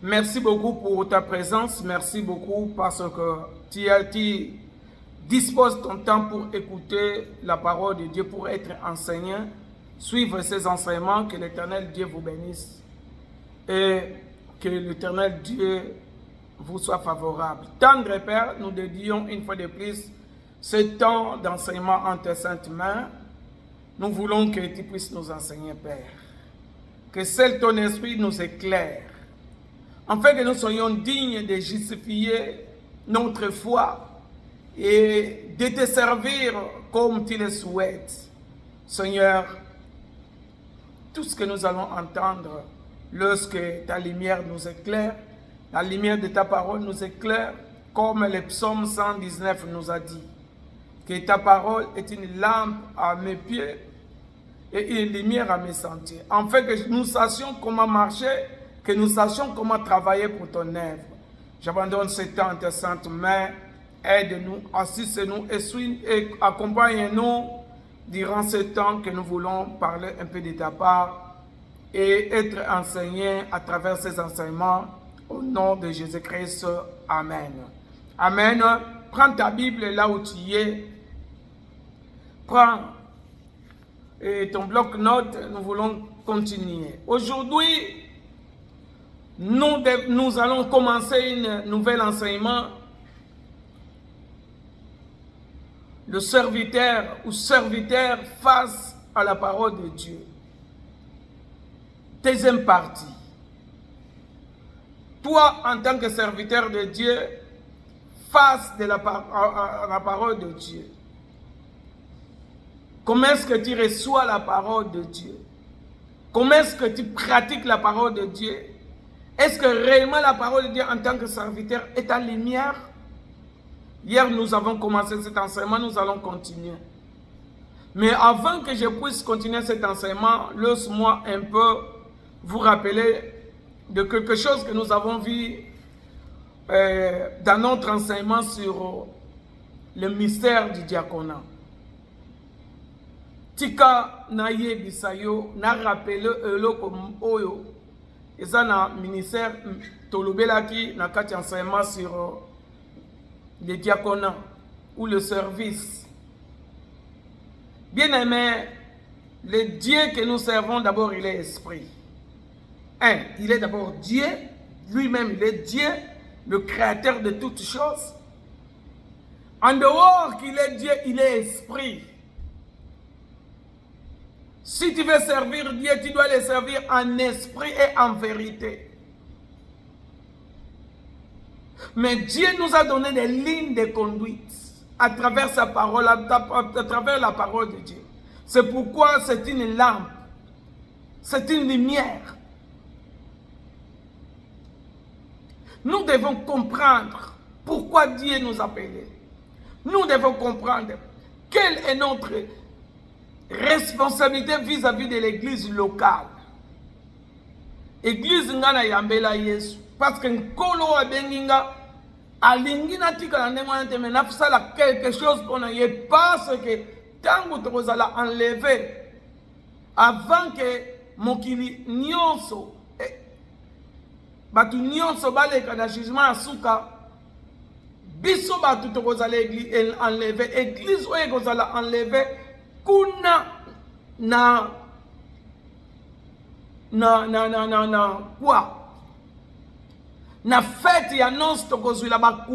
Merci beaucoup pour ta présence. Merci beaucoup parce que tu disposes ton temps pour écouter la parole de Dieu, pour être enseignant, suivre ses enseignements. Que l'Éternel Dieu vous bénisse et que l'Éternel Dieu vous soit favorable. Tendre Père, nous dédions une fois de plus ce temps d'enseignement en tes saintes mains. Nous voulons que tu puisses nous enseigner, Père. Que seul ton esprit nous éclaire, afin que nous soyons dignes de justifier notre foi et de te servir comme tu le souhaites. Seigneur, tout ce que nous allons entendre lorsque ta lumière nous éclaire, la lumière de ta parole nous éclaire, comme le psaume 119 nous a dit, que ta parole est une lampe à mes pieds et une lumière à mes sentiers, afin que nous sachions comment marcher, que nous sachions comment travailler pour ton œuvre. J'abandonne ce temps en tes saintes mains. Aide-nous, assiste-nous et accompagne-nous durant ce temps que nous voulons parler un peu de ta part et être enseignés à travers ces enseignements. Au nom de Jésus-Christ, Amen. Amen. Prends ta Bible là où tu es. Prends ton bloc-notes. Nous voulons continuer. Aujourd'hui, nous allons commencer un nouvel enseignement. Le serviteur ou serviteur face à la parole de Dieu. Deuxième partie. Toi, en tant que serviteur de Dieu, face à la parole de Dieu. Comment est-ce que tu reçois la parole de Dieu? Comment est-ce que tu pratiques la parole de Dieu? Est-ce que réellement la parole de Dieu en tant que serviteur est ta lumière? Hier, nous avons commencé cet enseignement, nous allons continuer. Mais avant que je puisse continuer cet enseignement, laisse-moi un peu vous rappeler de quelque chose que nous avons vu dans notre enseignement sur le mystère du diaconat. Tika na yebisayo na rappelé eloko oyo ezana ministère tolobelaki na kati enseignement sur le diaconat ou le service. Bien aimé, le Dieu que nous servons d'abord, il est esprit. Il est d'abord Dieu, lui-même il est Dieu, le créateur de toutes choses. En dehors qu'il est Dieu, il est esprit. Si tu veux servir Dieu, tu dois le servir en esprit et en vérité. Mais Dieu nous a donné des lignes de conduite à travers sa parole, à travers la parole de Dieu. C'est pourquoi c'est une lampe, c'est une lumière. Nous devons comprendre pourquoi Dieu nous a appelés. Nous devons comprendre quelle est notre responsabilité vis-à-vis de l'église locale. Église ngana yambela Yesu. Parce que nkolo abenginga alingi na tika na ndenge wana te mais nafusala quelque chose pour na ye parce que tangu tokozala enlever avant que mokili nyonso batu nyonso baleka na jugement asuka biso batu tokozala enlever église oyo ekozala enlever kuna quoi na fête ya nonce tokozwila ba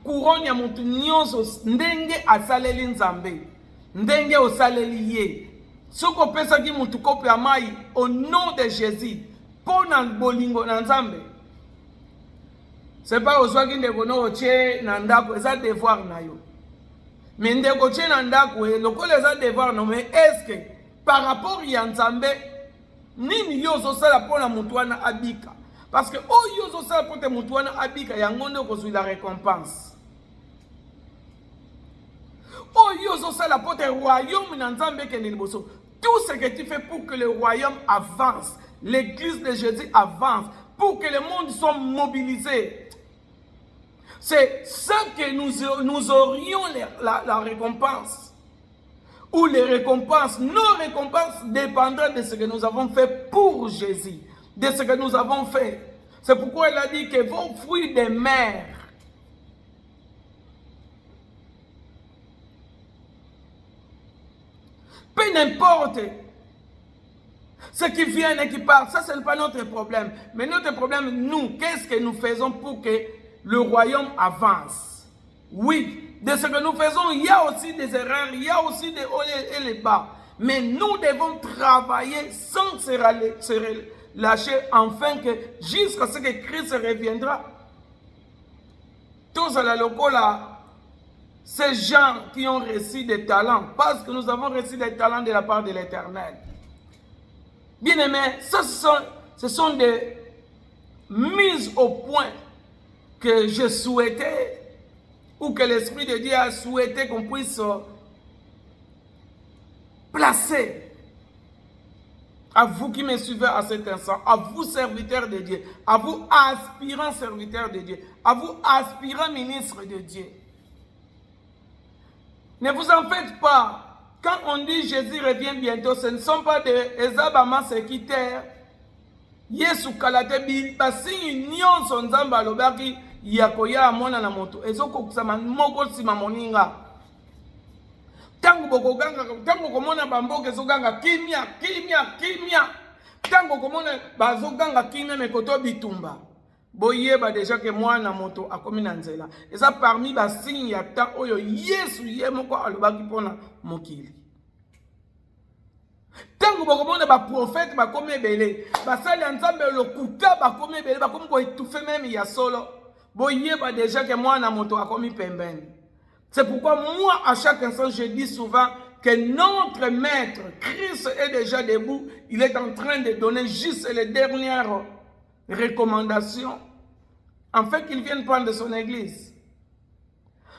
couronne ya mutu nyonso ndenge asaleli nzambe ndenge osaleli ye soko pesaki mutu kope ya mai au nom de Jésus pona bolingo na nzambe c'est pas ozwaki ndeko no otie na ndako eza devoir na yo mais ndeko otie na ndako lokola eza devoir no mais est-ce que par rapport ya nzambe nini yo ozosala pona mutu wana abika? Parce que oyo ozosala pote mutu wana abika yango nde okozwi la récompense. Oyo ozosala pote royaume na nzambe kende liboso. Tout ce que tu fais pour que le royaume avance, l'église de Jésus avance, pour que le monde soit mobilisé. C'est ça que nous aurions la récompense. Ou les récompenses, nos récompenses dépendront de ce que nous avons fait pour Jésus. De ce que nous avons fait. C'est pourquoi il a dit que vos fruits des mers, peu n'importe ce qui vient et qui part, ça ce n'est pas notre problème. Mais notre problème, nous, qu'est-ce que nous faisons pour que le royaume avance? Oui, de ce que nous faisons, il y a aussi des erreurs, il y a aussi des hauts et les bas. Mais nous devons travailler sans se relâcher, afin que jusqu'à ce que Christ reviendra, tous à la locola, ces gens qui ont reçu des talents, parce que nous avons reçu des talents de la part de l'Éternel. Bien aimé, ce sont des mises au point que je souhaitais, ou que l'Esprit de Dieu a souhaité qu'on puisse placer à vous qui me suivez à cet instant, à vous serviteurs de Dieu, à vous aspirants serviteurs de Dieu, à vous aspirants ministres de Dieu. Ne vous en faites pas. Quand on dit Jésus revient bientôt, ce ne sont pas des Ezabama sekitaires. Yesu kalate bil basi nyonso nzamba lobaki yakoya amona na moto. Ezoko kusama moko sima moninga. Tango bokoganga, tango komona bamboke zoganga kimia. Tango komona bazoganga kimia mekoto bitumba. Boyeba déjà que moi na moto akomi na nzela. Eza parmi ba signe ya ta oyo Yesu ye moko alobaki pona mokili. Tango bokomona ba prophète bakomi ebele, basali nzambe lokuta bakomi ebele, bakomi ko étouffer même ya solo. Boyeba déjà que moi na moto akomi pembeni. C'est pourquoi moi à chaque instant je dis souvent que notre maître Christ est déjà debout, il est en train de donner juste les dernières recommandations, en fait qu'il vienne prendre son église.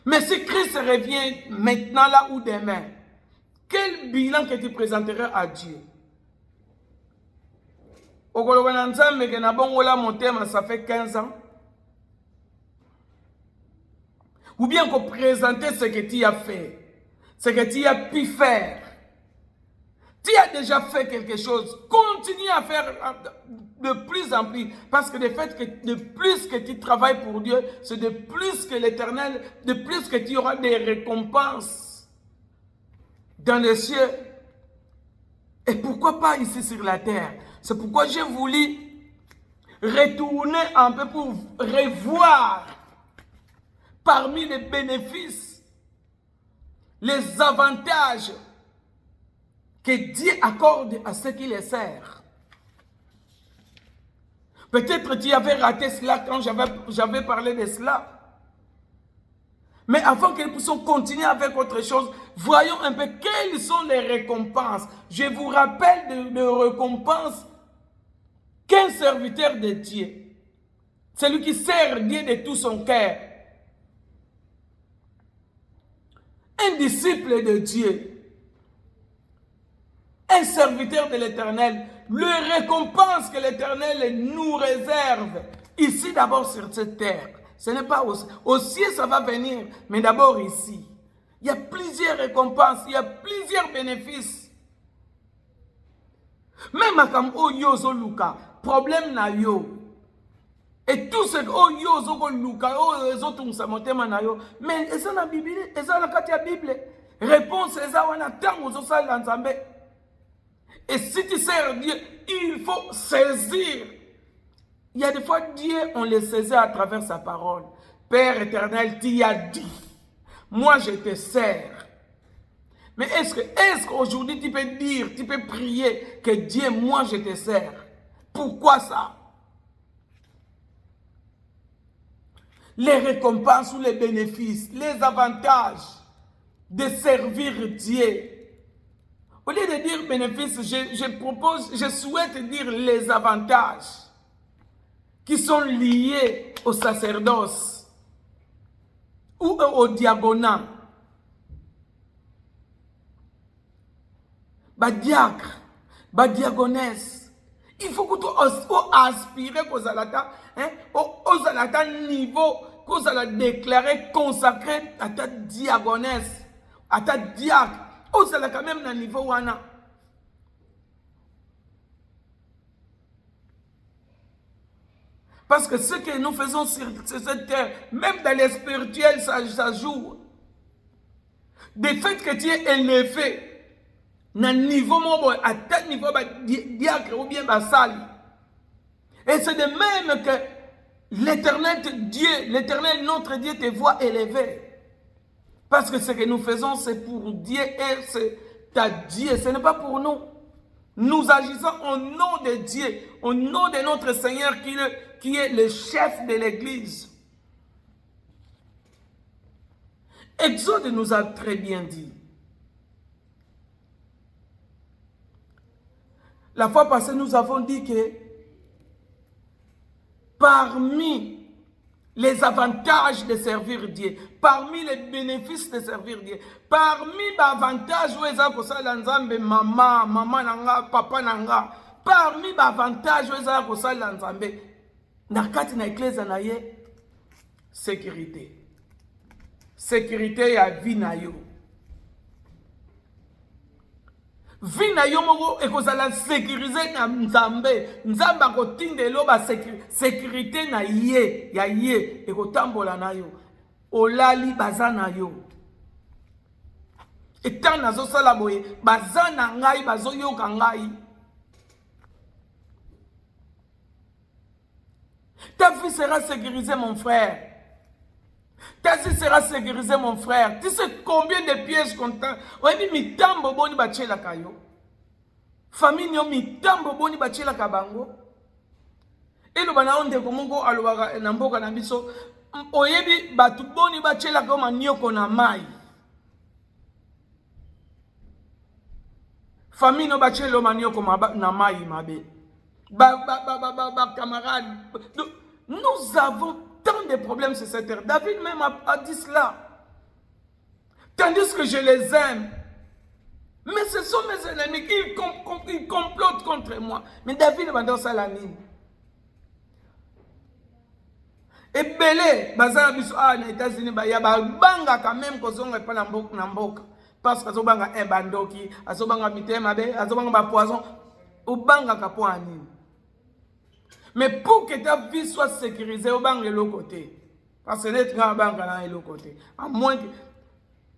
Mais si Christ revient maintenant là ou demain, quel bilan que tu présenterais à Dieu? Ça fait 15 ans. Ou bien qu'on présente ce que tu as fait, ce que tu as pu faire. Tu as déjà fait quelque chose, continue à faire de plus en plus. Parce que le fait que de plus que tu travailles pour Dieu, c'est de plus que l'Éternel, de plus que tu auras des récompenses dans les cieux. Et pourquoi pas ici sur la terre? C'est pourquoi j'ai voulu retourner un peu pour revoir parmi les bénéfices, les avantages que Dieu accorde à ceux qui les servent. Peut-être tu avais raté cela quand j'avais parlé de cela. Mais avant que nous puissions continuer avec autre chose, voyons un peu quelles sont les récompenses. Je vous rappelle de récompenses qu'un serviteur de Dieu, celui qui sert Dieu de tout son cœur, un disciple de Dieu, un serviteur de l'Éternel, les récompenses que l'Éternel nous réserve, ici d'abord sur cette terre. Ce n'est pas au ciel, ça va venir, mais d'abord ici. Il y a plusieurs récompenses, il y a plusieurs bénéfices. Même comme Oyozo Luka, problème na yo. Et tout ce que Oyozo Luka, Oyozo Tungsamotema na yo, mais c'est dans la Bible, c'est dans la Bible. Réponse c'est ça, on attend aux autres l'ensemble. Et si tu sers Dieu, il faut saisir. Il y a des fois, Dieu, on le saisit à travers sa parole. Père éternel, tu as dit, moi je te sers. Mais est-ce qu'aujourd'hui tu peux dire, tu peux prier que Dieu, moi je te sers? Pourquoi ça? Les récompenses ou les bénéfices, les avantages de servir Dieu. Au lieu de dire bénéfices, je souhaite dire les avantages qui sont liés au sacerdoce ou au diaconat. Diacre, diaconesse. Il faut que tu aspires aux alata, aux alata niveau, aux alata déclaré, consacré à ta diaconesse, à ta diacre. Aux alata quand même dans le niveau wana. Parce que ce que nous faisons sur cette terre, même dans les spirituels, ça joue. De fait que tu es élevé, à niveau à tel niveau, diacre ou bien basal. Et c'est de même que l'éternel Dieu, l'éternel notre Dieu te voit élevé. Parce que ce que nous faisons, c'est pour Dieu et c'est à Dieu. Ce n'est pas pour nous. Nous agissons au nom de Dieu, au nom de notre Seigneur qui est le chef de l'Église. Exode nous a très bien dit. La fois passée, nous avons dit que parmi les avantages de servir Dieu, parmi les bénéfices de servir Dieu, parmi les avantages où ils ont maman nanga, papa nanga, parmi les avantages où ils ont nakati na église na ye sécurité. Sécurité ya vie na yo. Vie na yo moko ekozala sécuriser na Nzambe. Nzambe akotindelo ba sécurité na ye, ya ye ekotambola na yo. Olali baza na yo. Etant nazo sala boye, baza na ngai bazo yoka ngai. Ta vie sera sécurisée, mon frère. Ta vie sera sécurisée, mon frère. Tu sais combien de pièges comptant. Oui, mitambo boni bachela kayo. Famille nyo mitambo boni bachela kabango. Et le bana onde komongo alobaka na mboka na biso. Oyebi batu boni bachela koma nyoko na mai. Famille no bachelo manioko na mai mabe. Camarades. Nous avons tant de problèmes sur cette terre. David même a dit cela. Tandis que je les aime. Mais ce sont mes ennemis qui complotent contre moi. Mais David va dans ça la ligne. Et Belé, bazar biso na États-Unis ba ya ba banga quand même ko zonga pa na mboka. Parce que azobanga un bandoki, azobanga mitema be, azobanga ba poison, obanga ka po anini. Mais pour que ta vie soit sécurisée, au banc de l'autre côté. Parce que n'est pas banque de l'autre côté. À moins que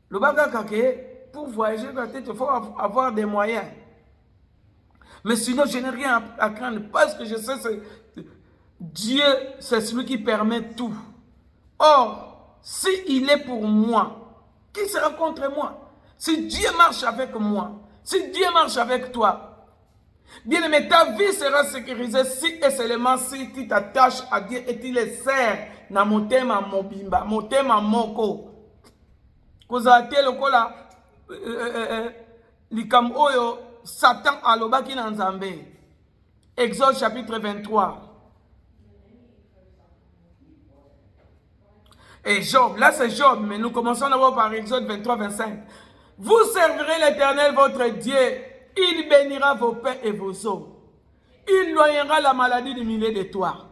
le banque pour voyager, il faut avoir des moyens. Mais sinon, je n'ai rien à craindre. Parce que je sais que Dieu, c'est celui qui permet tout. Or, s'il est pour moi, qui sera contre moi? Si Dieu marche avec moi, si Dieu marche avec toi, bien aimé, ta vie sera sécurisée si et seulement si tu t'attaches à Dieu et tu le sers na motema mobimba, motema moko. Kozate lokola likam oyo Satan alobaki na Nzambe. Exode chapitre 23. Et Job, là c'est Job, mais nous commençons d'abord par Exode 23, 25. Vous servirez l'Éternel votre Dieu. Il bénira vos pains et vos eaux. Il noyera la maladie du milieu de toi.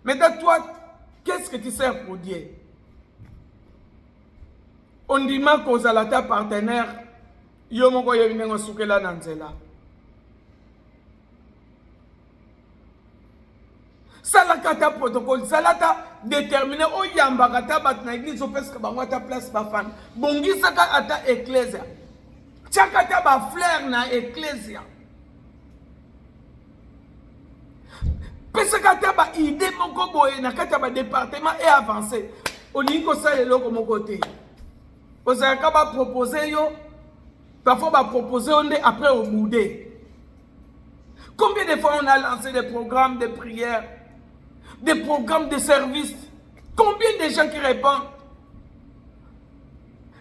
Maintenant, toi, qu'est-ce que tu sers pour Dieu? On dit que tu as ta partenaire. Yomoko yebinengo sukela nanzela. Salakata protocole, salata déterminé o yambaka ta bat na église o presque bangwa ta place ba fan. Bongi saka ata ecclesia. Tchakata ba fleur na ecclesia. Pesakata ba idée moko boye na kata ba département et avancé. Olingo sa lelo mo côté. Ozaka ba proposer yo, parfois ba proposer on est après au boudé. Combien de fois on a lancé des programmes de prière, des programmes de service? Combien de gens qui répondent?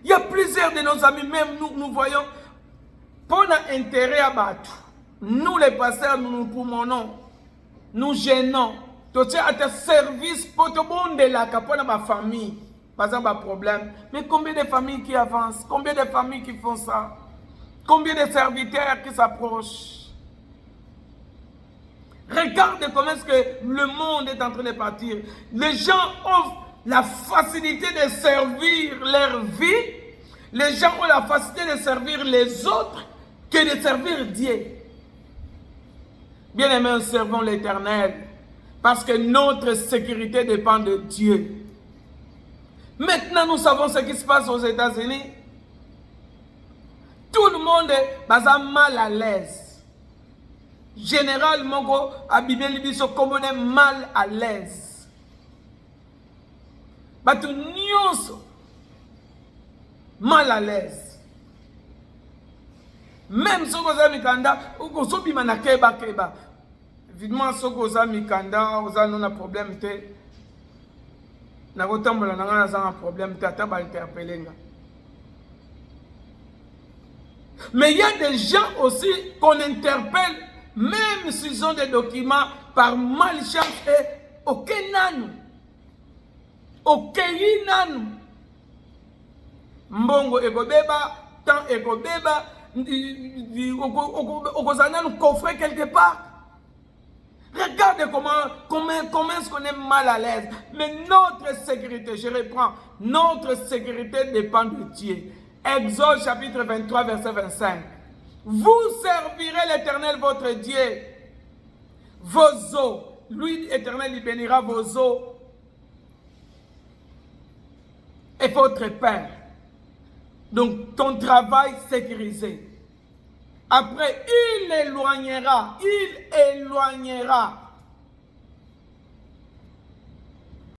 Il y a plusieurs de nos amis, même nous voyons, pour notre intérêt à battre. Nous les pasteurs, nous poumons, nous gênons. Tu as un service pour tout le monde de la pour ma famille. Pas un problème. Mais combien de familles qui avancent? Combien de familles qui font ça? Combien de serviteurs qui s'approchent? Regarde comment est-ce que le monde est en train de partir. Les gens ont la facilité de servir leur vie. Les gens ont la facilité de servir les autres que de servir Dieu. Bien-aimés, servons l'Éternel. Parce que notre sécurité dépend de Dieu. Maintenant, nous savons ce qui se passe aux États-Unis. Tout le monde est mal à l'aise. Généralement, à Bible, comme on est mal à l'aise. Tout nous mal à l'aise. Même si vous avez mikanda, vous avez keba. Évidemment, si vous avez mikanda, vous avez un problème. Vous avez un problème. Vous avez interpellé. Mais il y a des gens aussi qu'on interpelle, même s'ils ont des documents, par malchance et aucun nanou. Aucun nanou. Mbongo ekobeba, tant ekobeba, okozana nous coffrer quelque part. Regardez comment est-ce qu'on est mal à l'aise. Mais notre sécurité, je reprends, notre sécurité dépend de Dieu. Exode chapitre 23, verset 25. Vous servirez l'Éternel votre Dieu. Vos eaux, lui, l'Éternel, il bénira vos eaux et votre Père. Donc, ton travail sécurisé. Après, il éloignera